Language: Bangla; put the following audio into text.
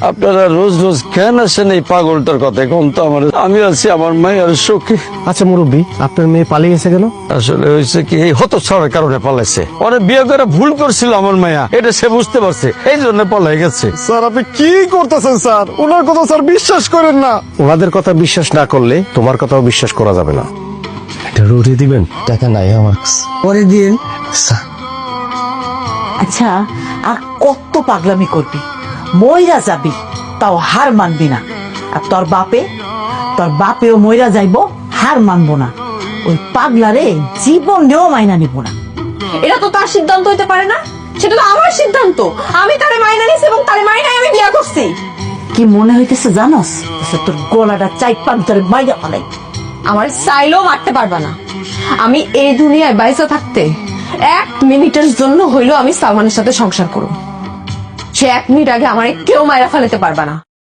আপনারা রোজ রোজ কেন আসেন এই পাগলটার কথা কোন তো আমার, আমি আছি আমার মায়ের সুখী। আচ্ছা মুরব্বী, আপনার মেয়ে পালিয়ে গেছে কেন? আসলে হয়েছে কি, এই হতচ্ছাড়ার কারণে পালাইছে। অনেক বিয়ে করে ভুল করছিল আমার মায়া, এটা সে বুঝতে পারছে, এই জন্য পালাই গেছে। স্যার আপনি কি করতেছেন স্যার? ওনার কথা স্যার বিশ্বাস করেন না। ওনাদের কথা বিশ্বাস না করলে তোমার কথাও বিশ্বাস করা যাবে না। এটা রুটি দিবেন? টাকা নাই আমার কাছে। পরে দিন। স্যার, আচ্ছা, আর কত পাগলামি করবি? মইরা যাবি, তাও হার মানবি না। আর তোর বাপেও মইরা যাইব, হার মানবো না। ওই পাগলারে জীবনেও মাইনা নিব না। এটা তো তার সিদ্ধান্ত হইতে পারে না, সেটা তো আমার সিদ্ধান্ত। আমি তারে মাইনা নিছি এবং তারে মাইনায় আমি বিয়া করছি। কি মনে হইতেছে জানোস? তোর গলাটা চাই পাক ধরে মাইরা ফেলাই। আমার চাইলেও মারতে পারবা না। আমি এই দুনিয়ায় বাইসা থাকতে 1 মিনিটের জন্য হইলেও আমি সালমানের সাথে সংসার করব। সে 1 মিনিট আগে আমার কেউ মাইরা ফেলাতে পারবা না।